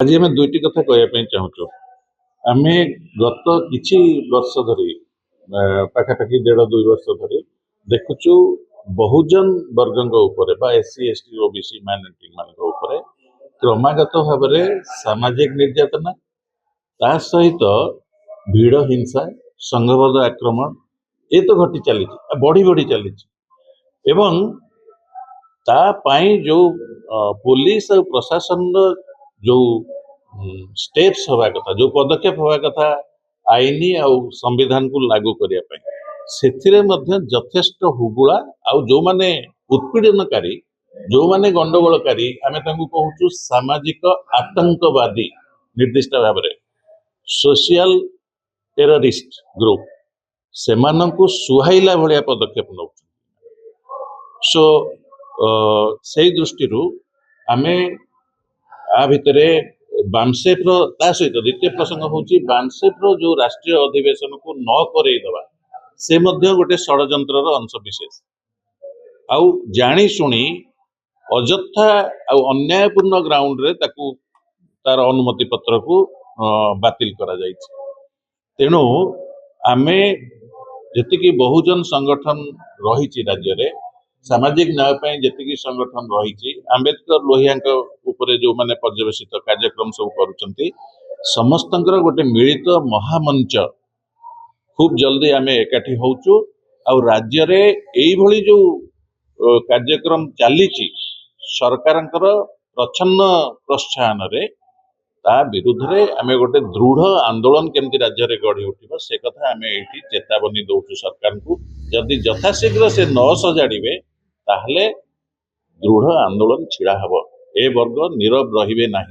आज आम दुईटी कथा कहवाई चाहूँ आम गत किछि वर्ष धरी पाखापाखि 1.5-2 वर्ष धरी देखुचु बहुजन वर्गों उपरे बा एससी एसटी ओबीसी माइनॉरिटी मान उपरे क्रमागत भाव में सामाजिक निर्यातना ता सहित भीड़ हिंसा संघबद्ध आक्रमण ये तो घटी चली बढ़ी बढ़ी चली एवं ता पाई जो पुलिस और प्रशासन जो स्टेप्स हवा कथा जो पदक्षेप हवा कथा आईनी आ संविधान को लागू करने से यथेष्ट हुगुला आउ जो माने उत्पीड़नकारी जो माने गंडगोलकारी आमे तांकु कहूचु सामाजिक आतंकवादी निर्दिष्ट भाव में सोशल टेररिस्ट ग्रुप सेमानंकु सुहाइला भलिया पदक्षेप नौ सो से दृष्टि आमे आ भितरे बामसेफ सहित द्वितीय प्रसंग हूँ बामसेफ जो राष्ट्रीय अधिवेशन को न करईदवा से गोटे षड्यंत्र अंश विशेष आउ जानी शुणी अजथा आउ अन्यायपूर्ण ग्राउंड रे ताकू तार अनुमति पत्र को बातिल करा जायछि। तेणु आमे जतिकी बहुजन संगठन रही राज्य रे सामाजिक न्याय पाई जतिकी संगठन रही आंबेडकर लोहिया उपरे जो माने पर्यवेसित कार्यक्रम सब करुचंती समस्तंकर गोटे मिलित महामंच खूब जल्दी आमे एकाठी होउचु आ राज्य रे एई भली जो कार्यक्रम चलीची सरकारंकर प्रछन्न प्रोत्साहन रे ता विरुद्ध रे आमे गोटे दृढ़ आंदोलन केमती राज्य रे गढ़ी उठिबो से कथा आमे एठी चेतावनी दउचु सरकार को जदि यथाशीघ्र से न सजाड़िबे ताहले दृढ़ आंदोलन छिड़ा हबो ए वर्ग नीरव रहिबे नाही।